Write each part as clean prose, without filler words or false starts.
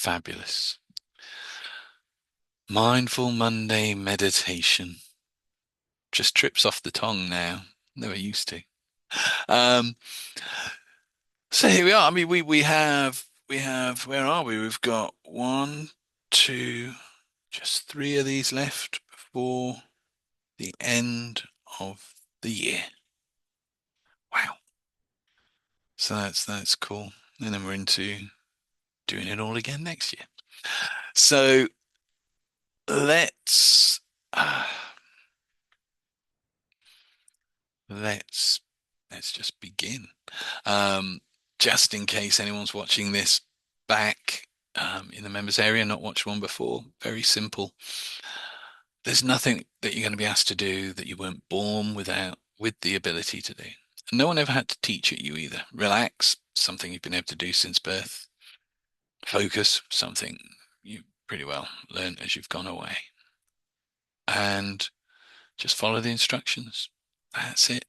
Fabulous. Mindful Monday meditation. Just trips off the tongue now. Never used to. Um, so here we are. I mean, we have, where are we? We've got one, two, just three of these left before the end of the year. Wow. So that's cool. And then we're into doing it all again next year. So let's uh, let's let's just begin. Um, just in case anyone's watching this back in the members area, not watched one before, very simple. There's nothing that you're going to be asked to do that you weren't born with the ability to do. And no one ever had to teach it you either. Relax, something you've been able to do since birth. Focus, something you pretty well learned as you've gone away. And just follow the instructions. That's it.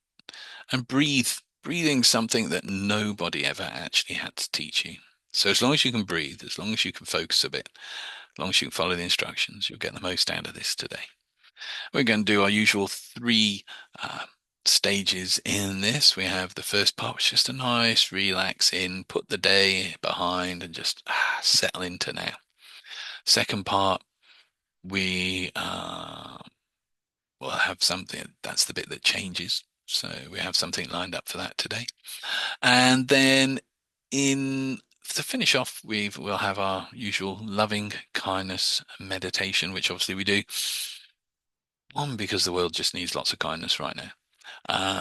And breathe. Breathing something that nobody ever actually had to teach you. So as long as you can breathe, as long as you can focus a bit, as long as you can follow the instructions, you'll get the most out of this today. We're going to do our usual three stages in this. We have the first part, which is just a nice relax in, put the day behind and just settle into now. Second part, we will have something, that's the bit that changes. So we have something lined up for that today. And then to finish off, we'll have our usual loving kindness meditation, which obviously we do. One, because the world just needs lots of kindness right now.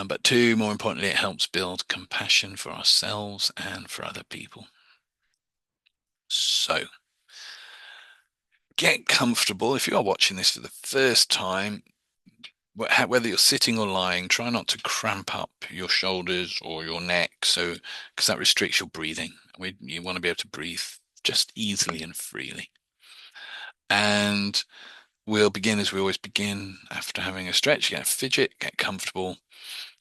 But two, more importantly, it helps build compassion for ourselves and for other people. So get comfortable. If you are watching this for the first time, whether you're sitting or lying, try not to cramp up your shoulders or your neck, so because that restricts your breathing. You want to be able to breathe just easily and freely. And we'll begin as we always begin after having a stretch. Get a fidget, get comfortable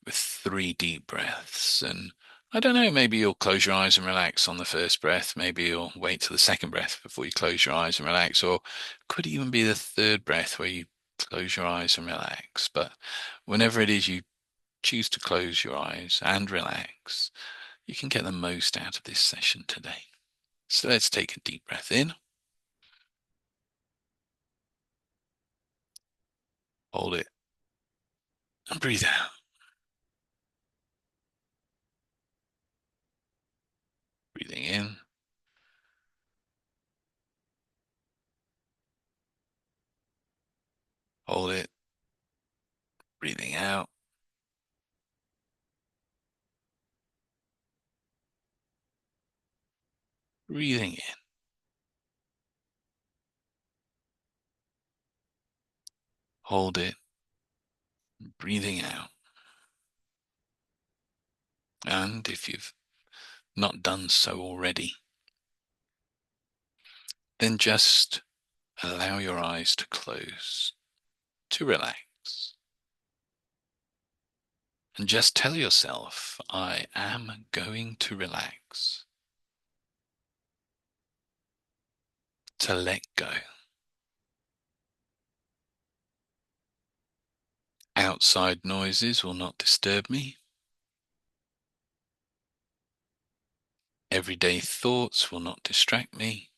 with 3 deep breaths. And I don't know, maybe you'll close your eyes and relax on the first breath. Maybe you'll wait till the second breath before you close your eyes and relax, or could even be the third breath where you close your eyes and relax. But whenever it is you choose to close your eyes and relax, you can get the most out of this session today. So let's take a deep breath in. Hold it and breathe out. Breathing in. Hold it. Breathing out. Breathing in. Hold it. Breathing out. And if you've not done so already, then just allow your eyes to close, to relax. And just tell yourself, I am going to relax, to let go. Outside noises will not disturb me. Everyday thoughts will not distract me.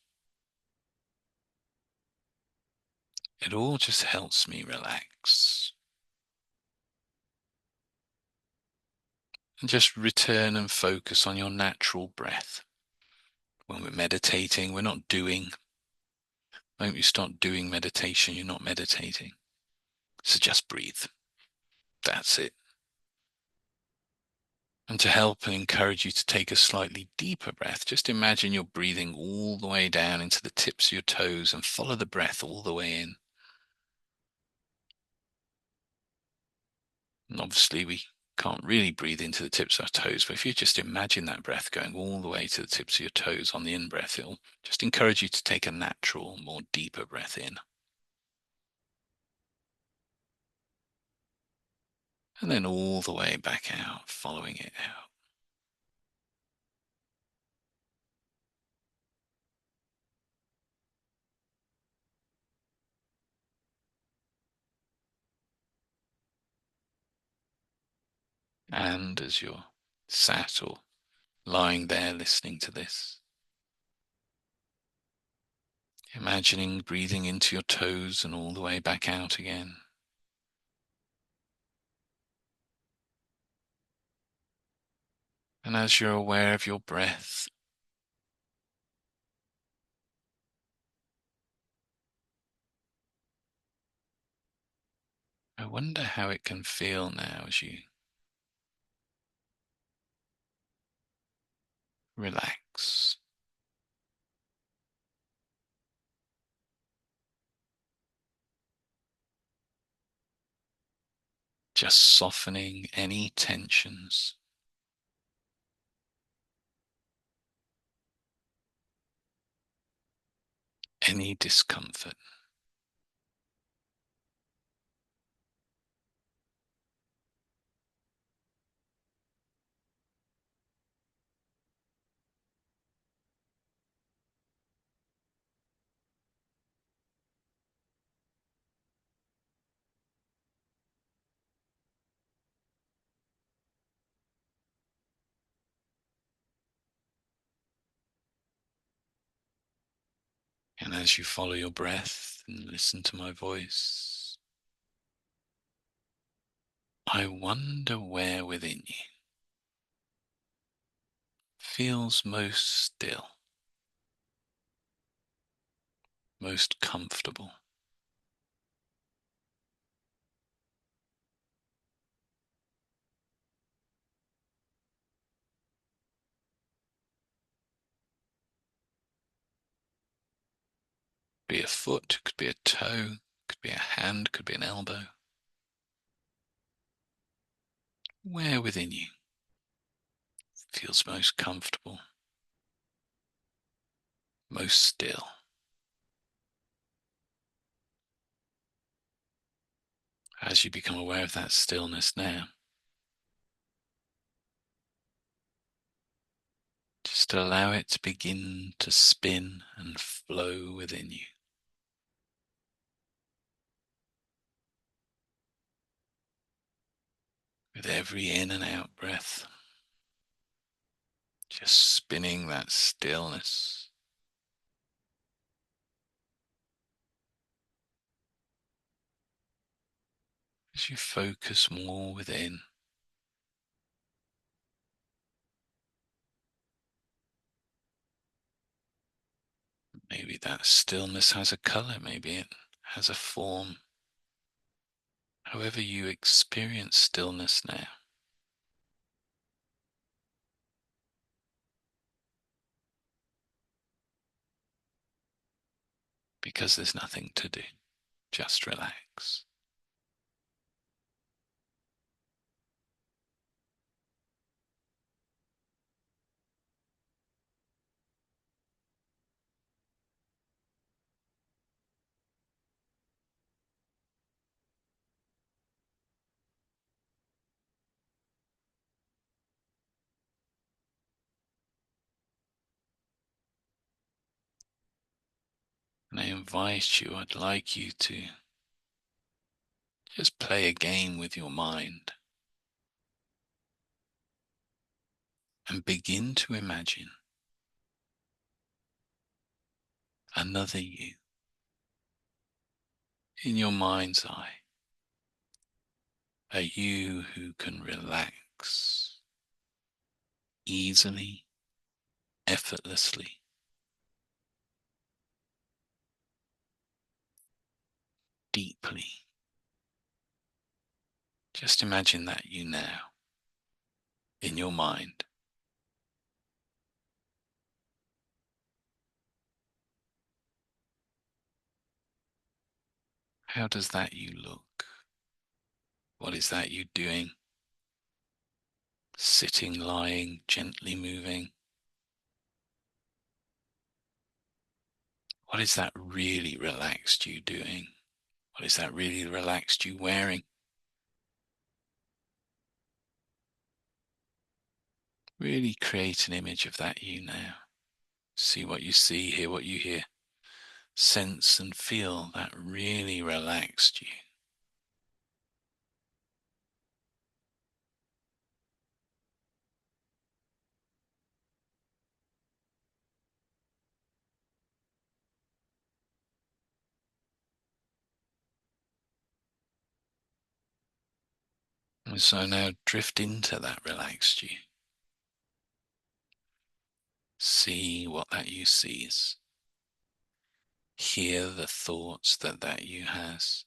It all just helps me relax. And just return and focus on your natural breath. When we're meditating, we're not doing. When you start doing meditation, you're not meditating. So just breathe. That's it. And to help and encourage you to take a slightly deeper breath, just imagine you're breathing all the way down into the tips of your toes and follow the breath all the way in. And obviously we can't really breathe into the tips of our toes, but if you just imagine that breath going all the way to the tips of your toes on the in-breath, it'll just encourage you to take a natural, more deeper breath in. And then all the way back out, following it out. And as you're sat or lying there listening to this, imagining breathing into your toes and all the way back out again. And as you're aware of your breath, I wonder how it can feel now as you relax. Just softening any tensions, any discomfort. And as you follow your breath and listen to my voice, I wonder where within you feels most still, most comfortable. Could be a foot, could be a toe, could be a hand, could be an elbow. Where within you feels most comfortable, most still. As you become aware of that stillness now, just allow it to begin to spin and flow within you. With every in and out breath, just spinning that stillness. As you focus more within, maybe that stillness has a color, maybe it has a form. However you experience stillness now, because there's nothing to do, just relax. And I'd like you to just play a game with your mind and begin to imagine another you in your mind's eye, a you who can relax easily, effortlessly, deeply. Just imagine that you now in your mind. How does that you look? What is that you doing? Sitting, lying, gently moving. What is that really relaxed you doing? What is that really relaxed you wearing? Really create an image of that you now. See what you see, hear what you hear. Sense and feel that really relaxed you. So now drift into that relaxed you. See what that you sees. Hear the thoughts that you has.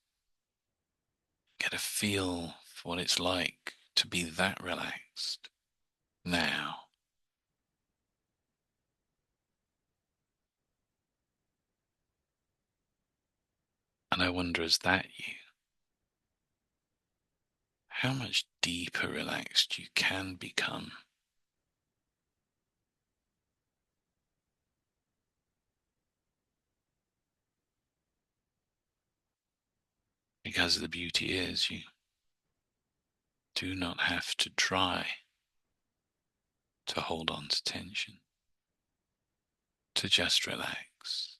Get a feel for what it's like to be that relaxed now. And I wonder, is that you? How much deeper relaxed you can become. Because the beauty is you do not have to try to hold on to tension, to just relax.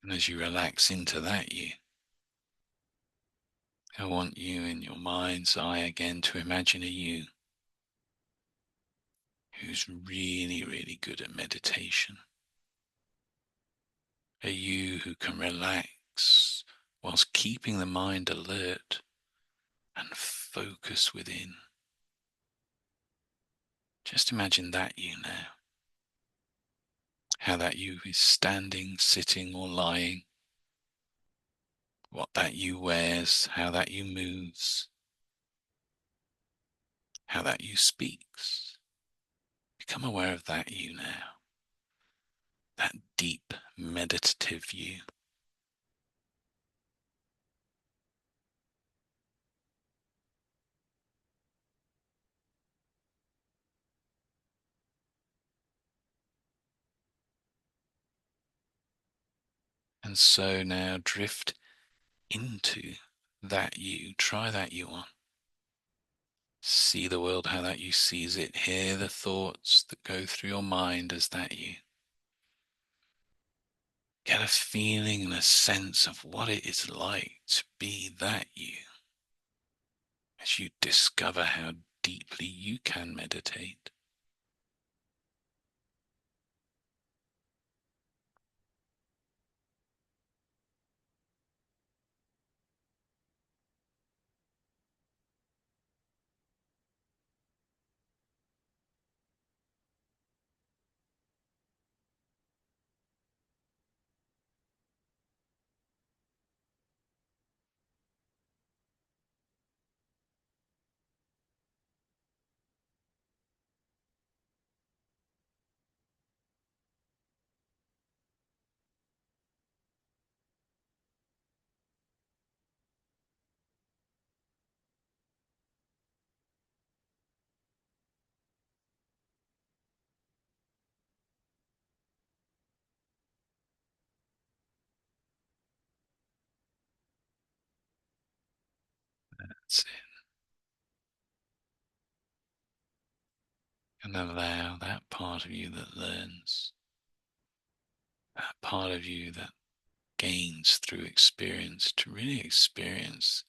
And as you relax into that you, I want you in your mind's eye again to imagine a you who's really, really good at meditation. A you who can relax whilst keeping the mind alert and focus within. Just imagine that you now. How that you is standing, sitting, or lying. What that you wears, how that you moves, how that you speaks. Become aware of that you now. That deep meditative you. And so now drift into that you. Try that you on. See the world how that you sees it. Hear the thoughts that go through your mind as that you. Get a feeling and a sense of what it is like to be that you. As you discover how deeply you can meditate. That's it. And allow that part of you that learns, that part of you that gains through experience, to really experience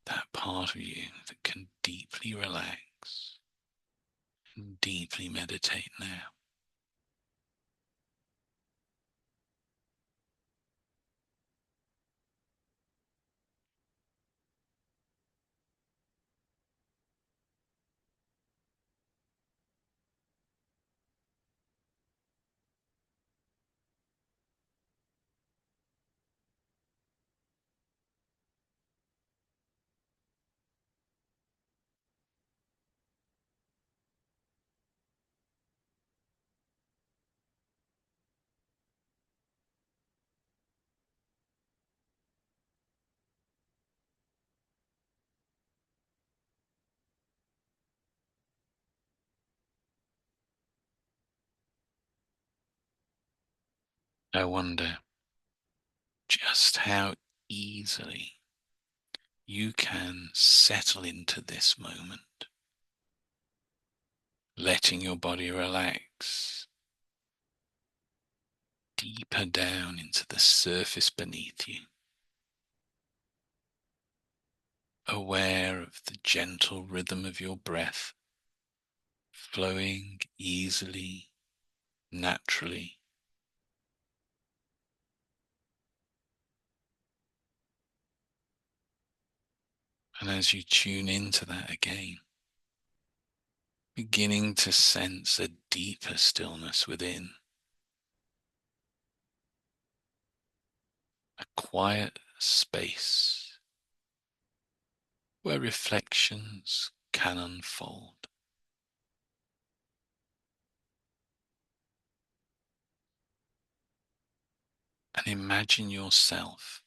that part of you that can deeply relax and deeply meditate now. I wonder just how easily you can settle into this moment, letting your body relax deeper down into the surface beneath you, aware of the gentle rhythm of your breath flowing easily, naturally. And as you tune into that again, beginning to sense a deeper stillness within, a quiet space where reflections can unfold. And imagine yourself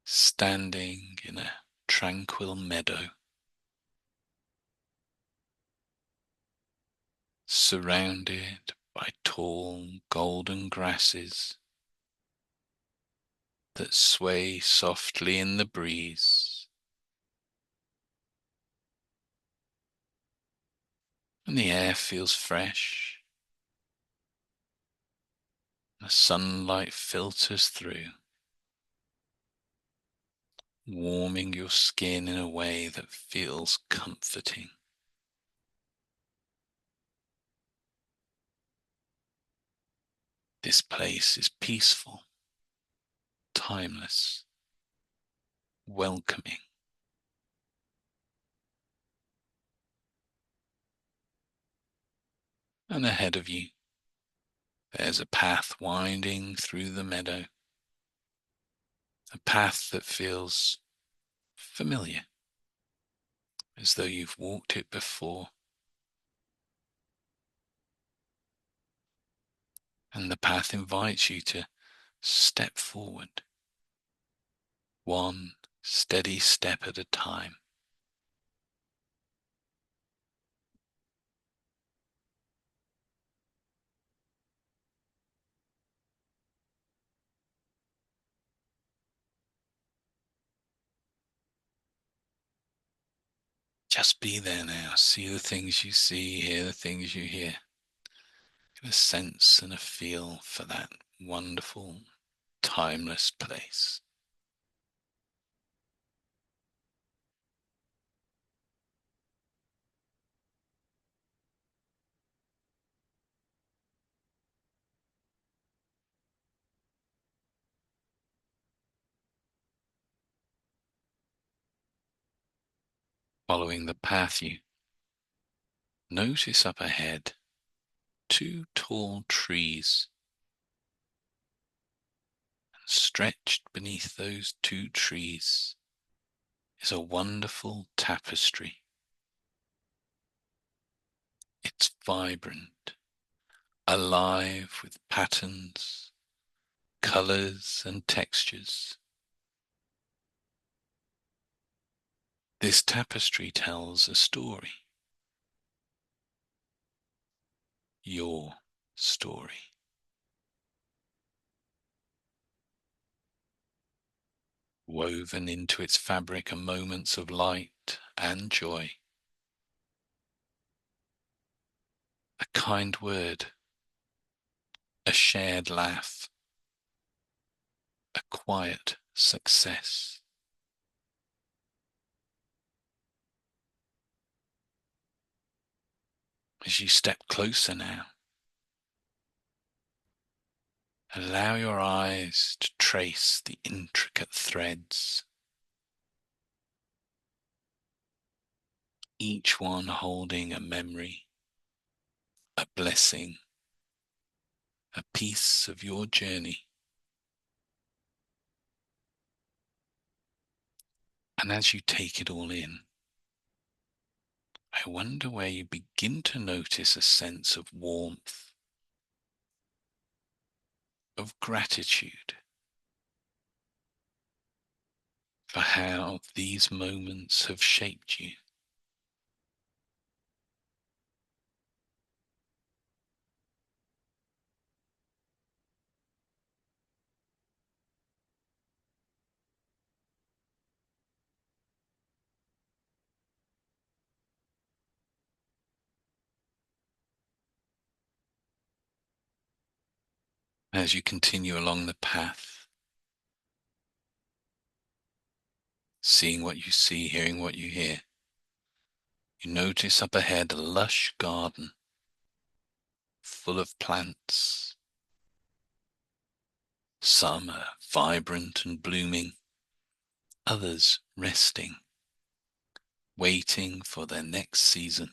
standing in a tranquil meadow, surrounded by tall golden grasses that sway softly in the breeze, and the air feels fresh. The sunlight filters through, warming your skin in a way that feels comforting. This place is peaceful, timeless, welcoming. And ahead of you, there's a path winding through the meadow, a path that feels familiar, as though you've walked it before. And the path invites you to step forward, one steady step at a time. Just be there now. See the things you see, hear the things you hear. Get a sense and a feel for that wonderful, timeless place. Following the path, you notice up ahead two tall trees. Stretched beneath those two trees is a wonderful tapestry. It's vibrant, alive with patterns, colors, and textures. This tapestry tells a story. Your story. Woven into its fabric are moments of light and joy. A kind word, a shared laugh, a quiet success. As you step closer now, allow your eyes to trace the intricate threads, each one holding a memory, a blessing, a piece of your journey. And as you take it all in, I wonder where you begin to notice a sense of warmth, of gratitude for how these moments have shaped you. As you continue along the path, seeing what you see, hearing what you hear, You notice up ahead a lush garden full of plants. Some are vibrant and blooming, others resting, waiting for their next season.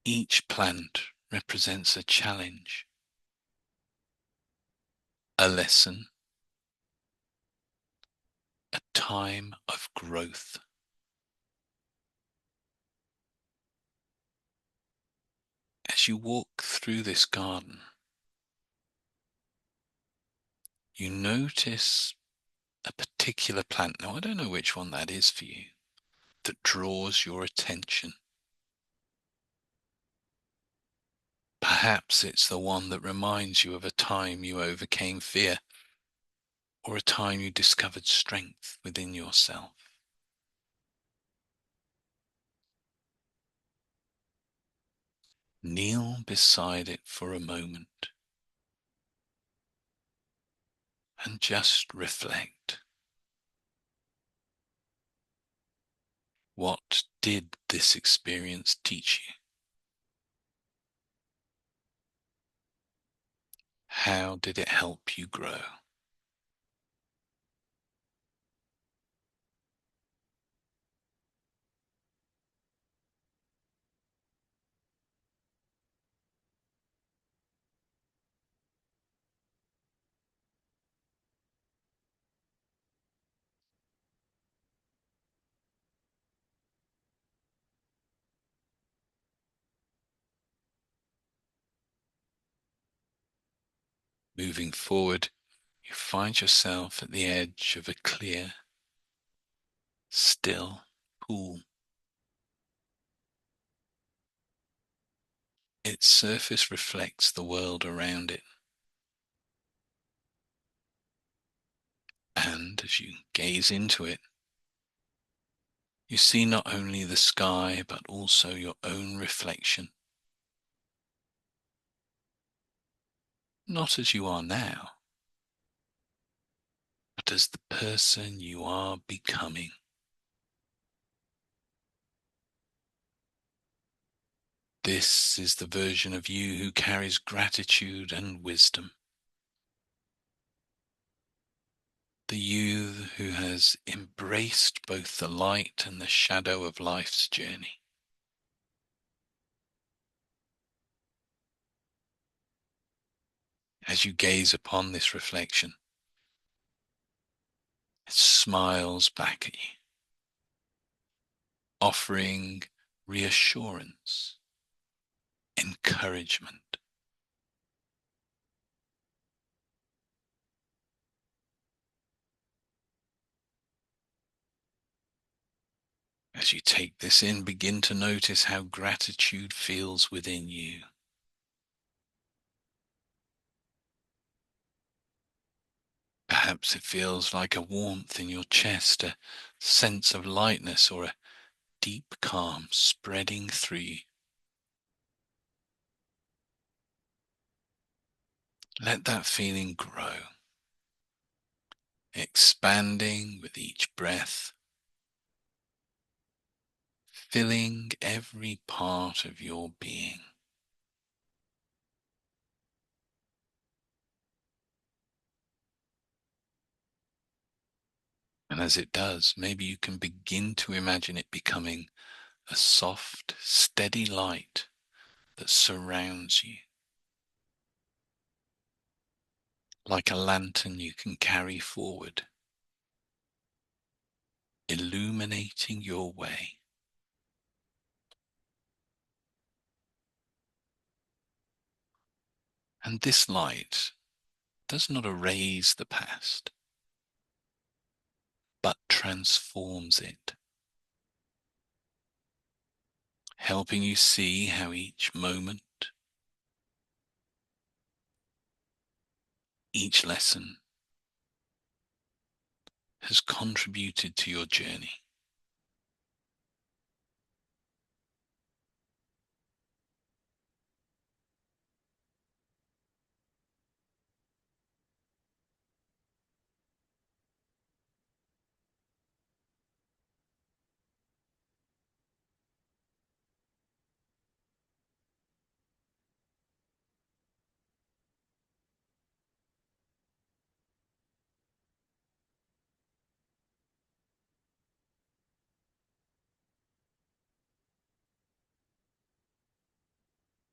Each plant represents a challenge, a lesson, a time of growth. As you walk through this garden, you notice a particular plant. Now, I don't know which one that is for you, that draws your attention. Perhaps it's the one that reminds you of a time you overcame fear, or a time you discovered strength within yourself. Kneel beside it for a moment and just reflect. What did this experience teach you? How did it help you grow? Moving forward, you find yourself at the edge of a clear, still pool. Its surface reflects the world around it. And as you gaze into it, you see not only the sky, but also your own reflection. Not as you are now, but as the person you are becoming. This is the version of you who carries gratitude and wisdom. The you who has embraced both the light and the shadow of life's journey. As you gaze upon this reflection, it smiles back at you, offering reassurance, encouragement. As you take this in, begin to notice how gratitude feels within you. Perhaps it feels like a warmth in your chest, a sense of lightness, or a deep calm spreading through you. Let that feeling grow, expanding with each breath, filling every part of your being. And as it does, maybe you can begin to imagine it becoming a soft, steady light that surrounds you. Like a lantern you can carry forward, illuminating your way. And this light does not erase the past, but transforms it, helping you see how each moment, each lesson has contributed to your journey.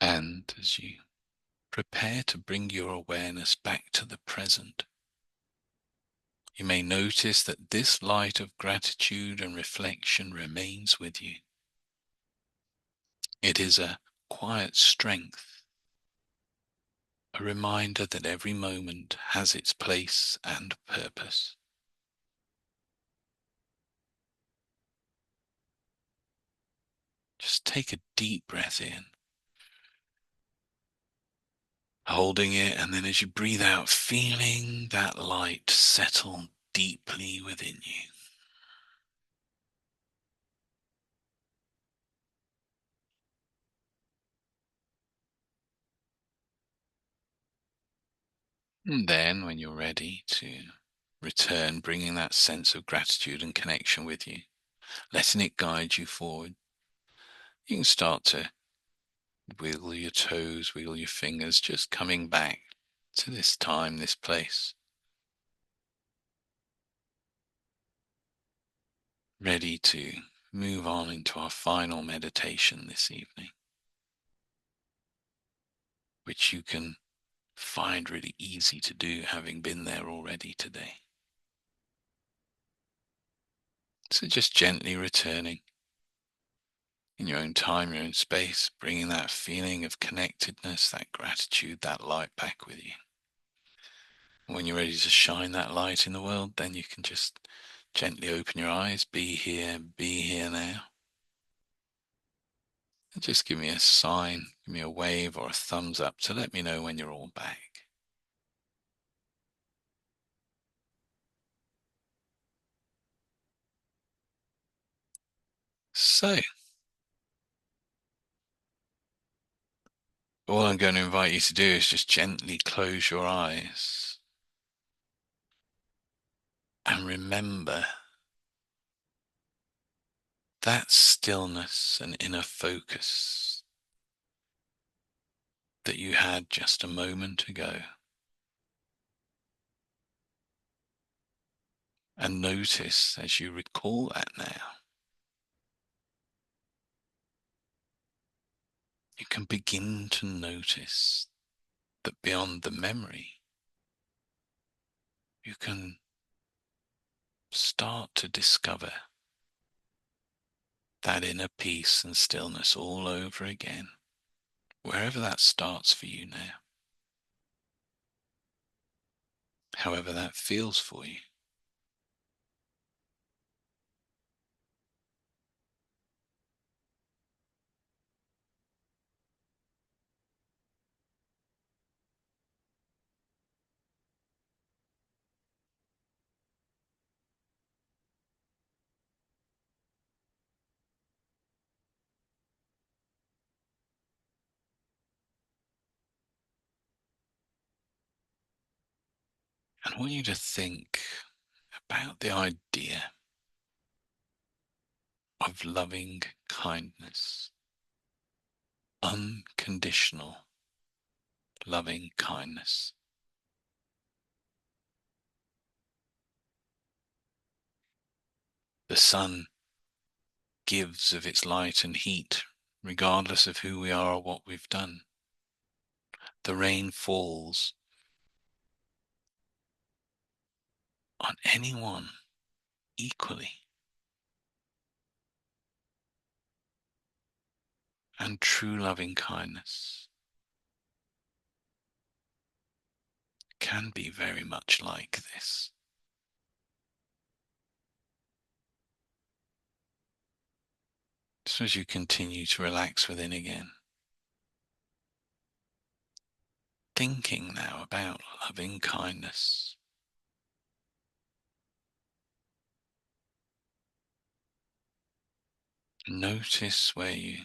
And as you prepare to bring your awareness back to the present, you may notice that this light of gratitude and reflection remains with you. It is a quiet strength, a reminder that every moment has its place and purpose. Just take a deep breath in, holding it, and then as you breathe out, feeling that light settle deeply within you. And then, when you're ready to return, bringing that sense of gratitude and connection with you, letting it guide you forward, you can start to wiggle your toes, wiggle your fingers, just coming back to this time, this place, ready to move on into our final meditation this evening, which you can find really easy to do, having been there already today. So just gently returning in your own time, your own space, bringing that feeling of connectedness, that gratitude, that light back with you. When you're ready to shine that light in the world, then you can just gently open your eyes, be here now. And just give me a sign, give me a wave or a thumbs up to let me know when you're all back. So, all I'm going to invite you to do is just gently close your eyes and remember that stillness and inner focus that you had just a moment ago. And notice as you recall that now, you can begin to notice that beyond the memory, you can start to discover that inner peace and stillness all over again, wherever that starts for you now, however that feels for you. And I want you to think about the idea of loving kindness, unconditional loving kindness. The sun gives of its light and heat, regardless of who we are or what we've done. The rain falls on anyone equally. And true loving kindness can be very much like this. So as you continue to relax within again, thinking now about loving kindness, notice where you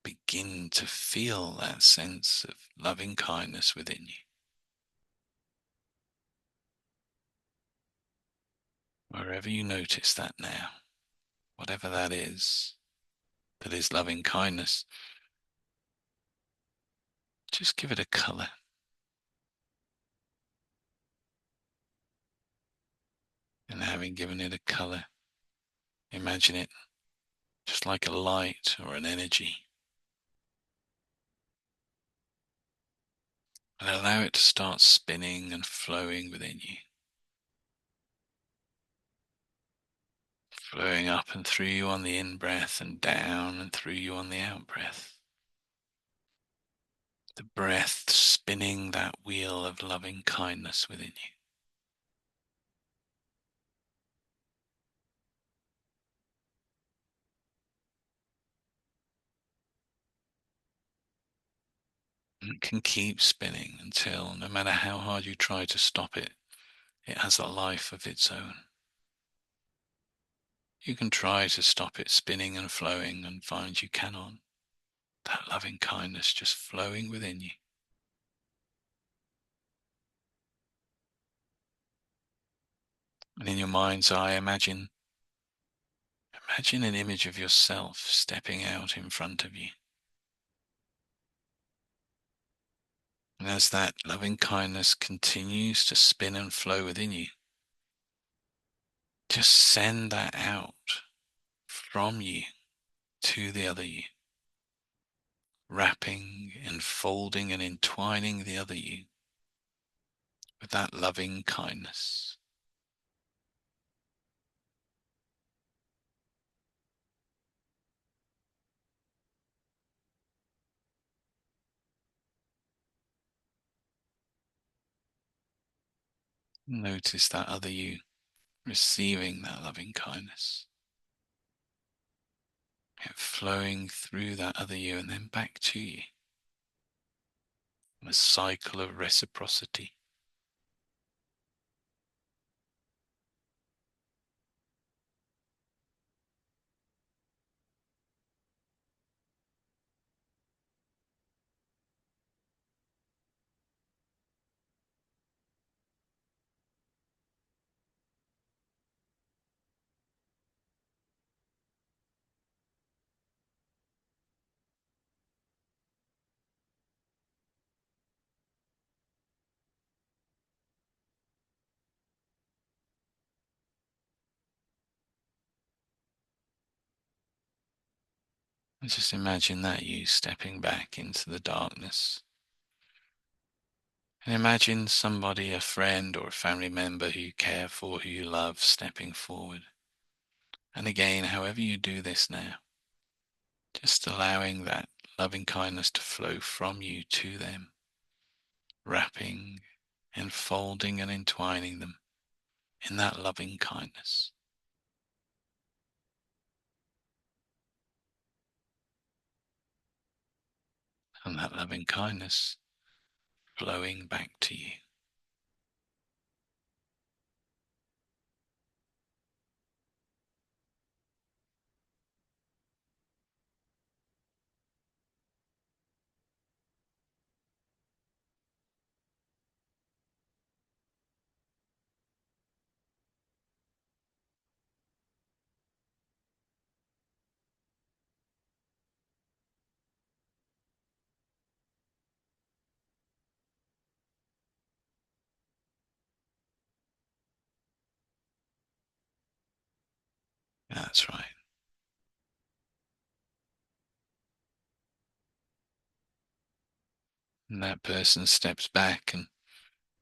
begin to feel that sense of loving kindness within you. Wherever you notice that now, whatever that is loving kindness, just give it a color. And having given it a color, imagine it just like a light or an energy, and allow it to start spinning and flowing within you. Flowing up and through you on the in-breath and down and through you on the out-breath. The breath spinning that wheel of loving kindness within you. And it can keep spinning until, no matter how hard you try to stop it, it has a life of its own. You can try to stop it spinning and flowing and find you cannot. That loving kindness just flowing within you. And in your mind's eye, imagine an image of yourself stepping out in front of you. And as that loving kindness continues to spin and flow within you, just send that out from you to the other you, wrapping, enfolding, and entwining the other you with that loving kindness. Notice that other you receiving that loving kindness, it flowing through that other you and then back to you. A cycle of reciprocity. And just imagine that you stepping back into the darkness. And imagine somebody, a friend or a family member who you care for, who you love, stepping forward. And again, however you do this now, just allowing that loving kindness to flow from you to them, wrapping, enfolding, and entwining them in that loving kindness. And that loving kindness flowing back to you. That's right. And that person steps back, and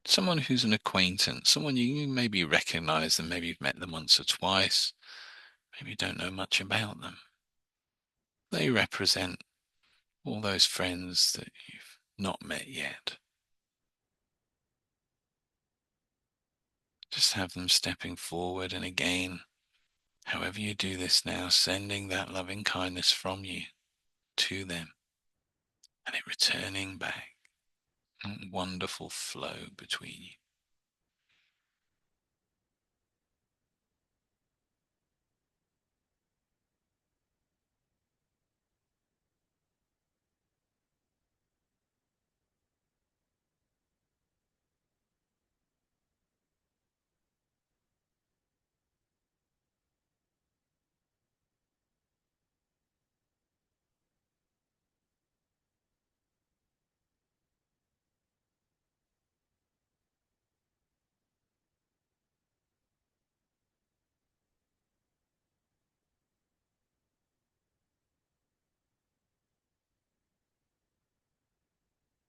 someone who's an acquaintance, someone you maybe recognize them, maybe you've met them once or twice, maybe you don't know much about them. They represent all those friends that you've not met yet. Just have them stepping forward, and again, however you do this now, sending that loving kindness from you to them and it returning back. Wonderful flow between you.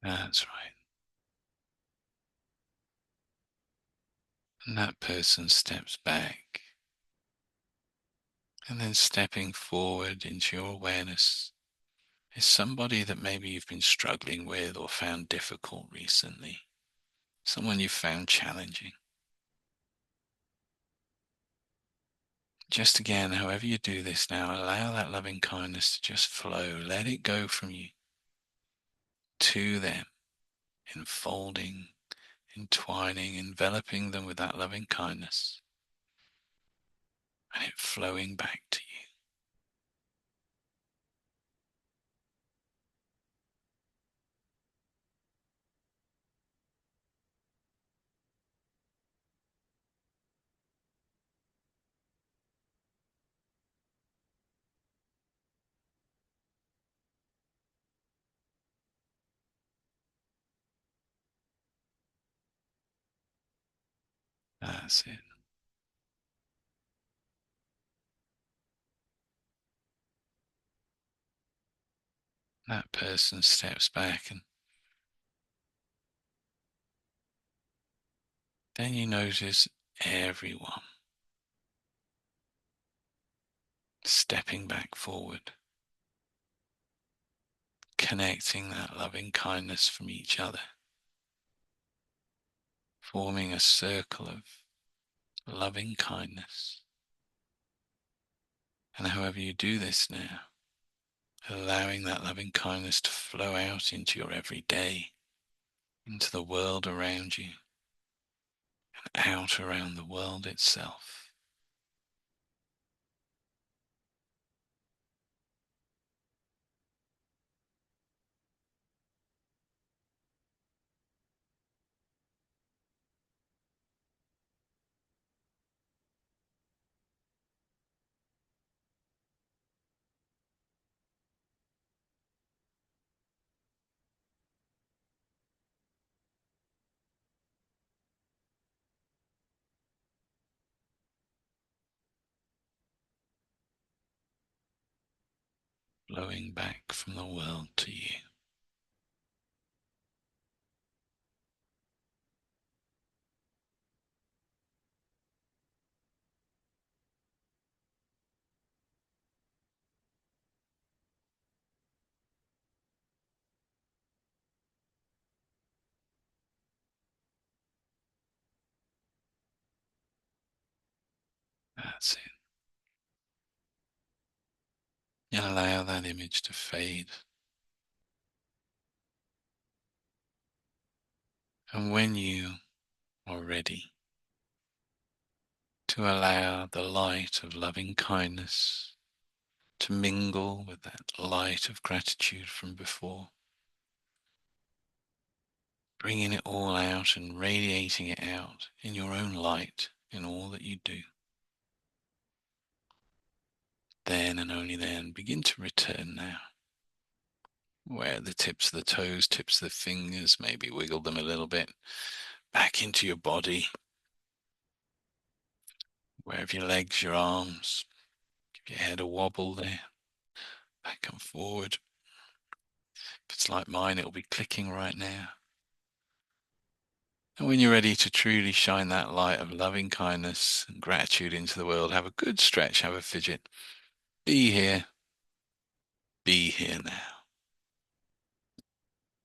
That's right. And that person steps back, and then stepping forward into your awareness is somebody that maybe you've been struggling with or found difficult recently, someone you've found challenging. Just again, however you do this now, allow that loving kindness to just flow. Let it go from you to them, enfolding, entwining, enveloping them with that loving kindness, and it flowing back to you. That's it. That person steps back, and then you notice everyone stepping back forward, connecting that loving kindness from each other, forming a circle of loving kindness. And however you do this now, allowing that loving kindness to flow out into your everyday, into the world around you, and out around the world itself. Flowing back from the world to you. That's it. And allow that image to fade. And when you are ready to allow the light of loving kindness to mingle with that light of gratitude from before, bringing it all out and radiating it out in your own light in all that you do. Then and only then, begin to return now. Where the tips of the toes, tips of the fingers, maybe wiggle them a little bit back into your body. Wherever your legs, your arms, give your head a wobble there, back and forward. If it's like mine, it'll be clicking right now. And when you're ready to truly shine that light of loving kindness and gratitude into the world, have a good stretch, have a fidget. Be here now.